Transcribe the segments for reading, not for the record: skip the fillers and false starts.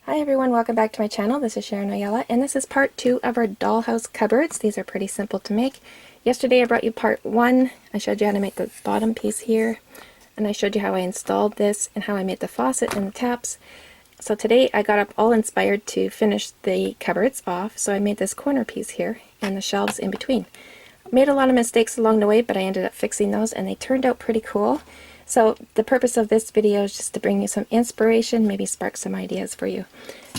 Hi everyone, welcome back to my channel. This is Sharon Oyella, and this is part 2 of our dollhouse cupboards. These are pretty simple to make. Yesterday I brought you part 1. I showed you how to make the bottom piece here, and I showed you how I installed this and how I made the faucet and the taps. So today I got up all inspired to finish the cupboards off, so I made this corner piece here and the shelves in between. Made a lot of mistakes along the way, but I ended up fixing those and they turned out pretty cool. So the purpose of this video is just to bring you some inspiration, maybe spark some ideas for you.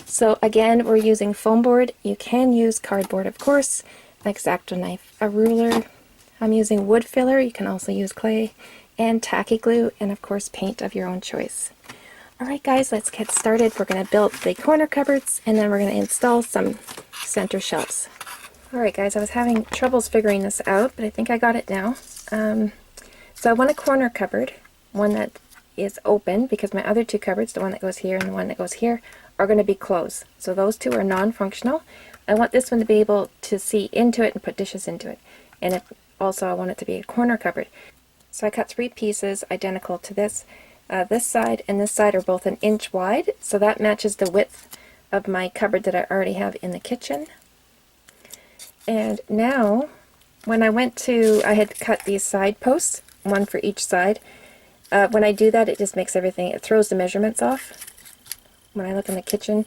So again, we're using foam board. You can use cardboard, of course, an X-Acto knife, a ruler. I'm using wood filler. You can also use clay and tacky glue, and of course paint of your own choice. Alright guys, let's get started. We're going to build the corner cupboards and then we're going to install some center shelves. Alright guys, I was having troubles figuring this out, but I think I got it now. So I want a corner cupboard, one that is open, because my other two cupboards, the one that goes here and the one that goes here, are going to be closed. So those two are non-functional. I want this one to be able to see into it and put dishes into it. And also I want it to be a corner cupboard. So I cut 3 pieces identical to this. This side and this side are both 1 inch wide, so that matches the width of my cupboard that I already have in the kitchen. And now, when I had cut these side posts, one for each side. When I do that, it just makes everything, it throws the measurements off. When I look in the kitchen,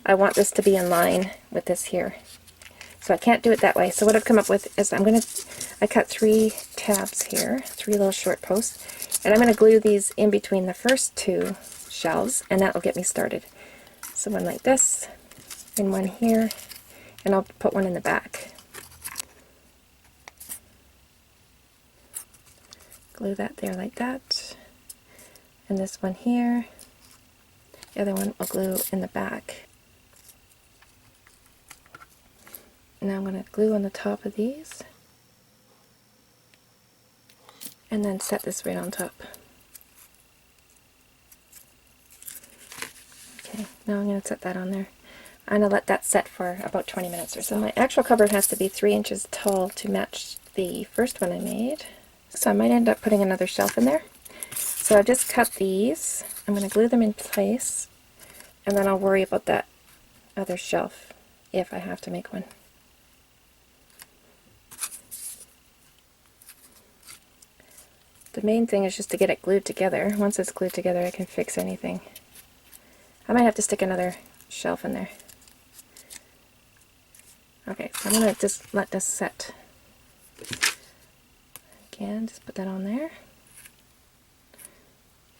I want this to be in line with this here. So I can't do it that way. So what I've come up with is I cut 3 tabs here, 3 little short posts. And I'm going to glue these in between the first 2 shelves, and that will get me started. So one like this, and one here, and I'll put one in the back. Glue that there like that. And this one here, the other one I'll glue in the back. And now I'm going to glue on the top of these. And then set this right on top. Okay, now I'm going to set that on there. I'm going to let that set for about 20 minutes or so. My actual cupboard has to be 3 inches tall to match the first one I made. So I might end up putting another shelf in there. So I've just cut these. I'm going to glue them in place, and then I'll worry about that other shelf if I have to make one. The main thing is just to get it glued together. Once it's glued together, I can fix anything. I might have to stick another shelf in there. Okay, so I'm going to just let this set. Again, just put that on there.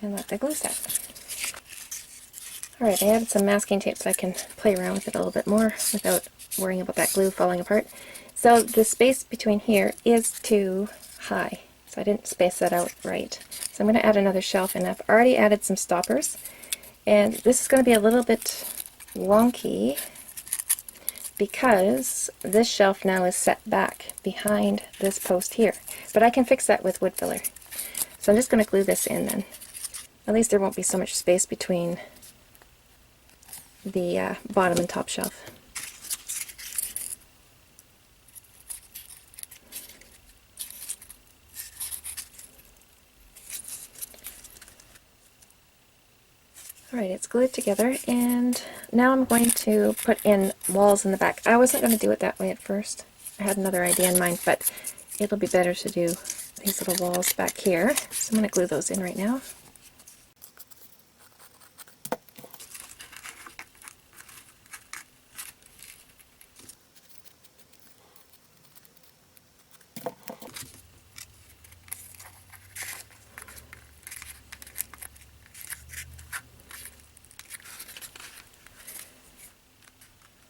And let the glue set. Alright, I added some masking tape so I can play around with it a little bit more without worrying about that glue falling apart. So the space between here is too high. So I didn't space that out right. So I'm going to add another shelf, and I've already added some stoppers. And this is going to be a little bit wonky because this shelf now is set back behind this post here. But I can fix that with wood filler. So I'm just going to glue this in then. At least there won't be so much space between the bottom and top shelf. Alright, it's glued together, and now I'm going to put in walls in the back. I wasn't going to do it that way at first. I had another idea in mind, but it'll be better to do these little walls back here. So I'm going to glue those in right now.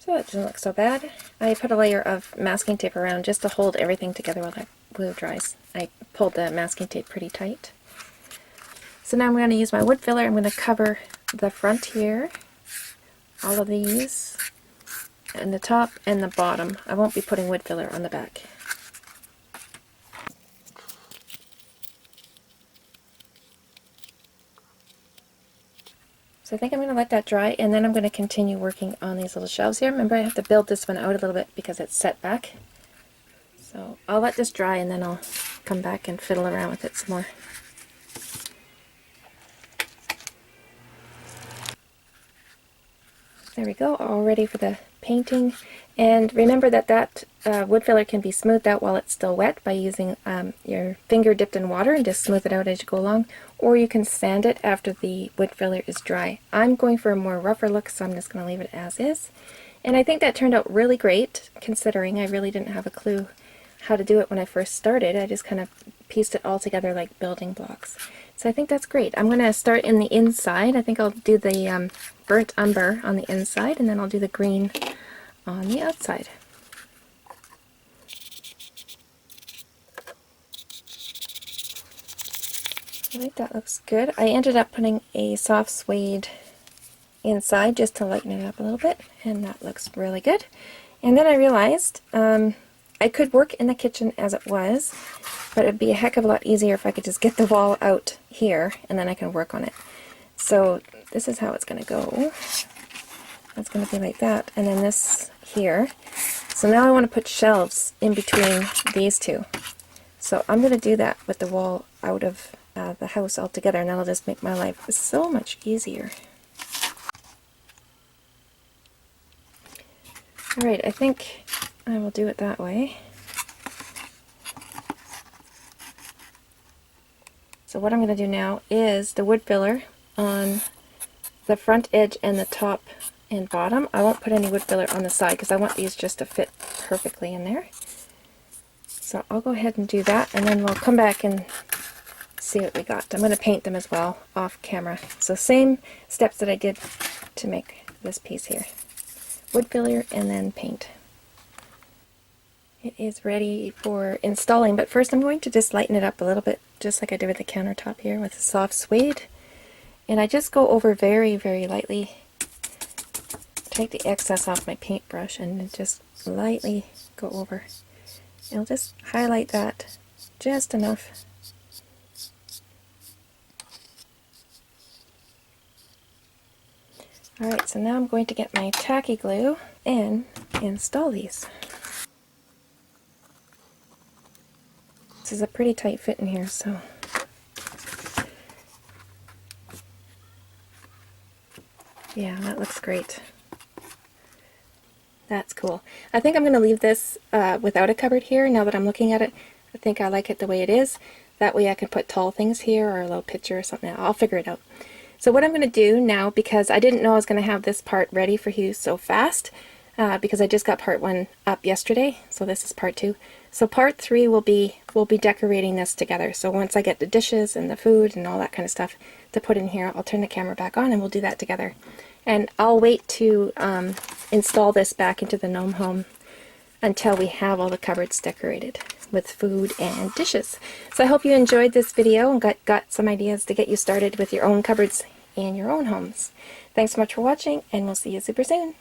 So it doesn't look so bad. I put a layer of masking tape around just to hold everything together while that glue dries. I pulled the masking tape pretty tight. So now I'm going to use my wood filler. I'm going to cover the front here, all of these, and the top and the bottom. I won't be putting wood filler on the back. So I think I'm going to let that dry, and then I'm going to continue working on these little shelves here. Remember, I have to build this one out a little bit because it's set back. So I'll let this dry, and then I'll come back and fiddle around with it some more. There we go, all ready for the painting. And remember that wood filler can be smoothed out while it's still wet by using your finger dipped in water and just smooth it out as you go along, or you can sand it after the wood filler is dry. I'm going for a more rougher look, so I'm just going to leave it as is. And I think that turned out really great, considering I really didn't have a clue how to do it when I first started. I just kind of pieced it all together like building blocks. So I think that's great. I'm going to start in the inside. I think I'll do the burnt umber on the inside, and then I'll do the green on the outside. I think that looks good. I ended up putting a soft suede inside just to lighten it up a little bit, and that looks really good. And then I realized I could work in the kitchen as it was, but it'd be a heck of a lot easier if I could just get the wall out here and then I can work on it. So this is how it's going to go. It's going to be like that, and then this here. So now I want to put shelves in between these two. So I'm going to do that with the wall out of the house altogether, and that'll just make my life so much easier. Alright, I think I will do it that way. So what I'm going to do now is the wood filler on the front edge and the top and bottom. I won't put any wood filler on the side because I want these just to fit perfectly in there. So I'll go ahead and do that, and then we'll come back and see what we got. I'm going to paint them as well off camera. So same steps that I did to make this piece here. Wood filler and then paint. It is ready for installing, but first I'm going to just lighten it up a little bit, just like I did with the countertop here with the soft suede. And I just go over very, very lightly. Take the excess off my paintbrush and just lightly go over. And I'll just highlight that just enough. Alright, so now I'm going to get my tacky glue and install these. This is a pretty tight fit in here, so yeah, that looks great. That's cool. I think I'm going to leave this without a cupboard here now that I'm looking at it. I think I like it the way it is. That way I can put tall things here or a little picture or something. I'll figure it out. So what I'm going to do now, because I didn't know I was going to have this part ready for you so fast, because I just got part 1 up yesterday, so this is part 2. So part 3 we'll be decorating this together. So once I get the dishes and the food and all that kind of stuff to put in here, I'll turn the camera back on and we'll do that together. And I'll wait to install this back into the gnome home until we have all the cupboards decorated with food and dishes. So I hope you enjoyed this video and got some ideas to get you started with your own cupboards and your own homes. Thanks so much for watching, and we'll see you super soon.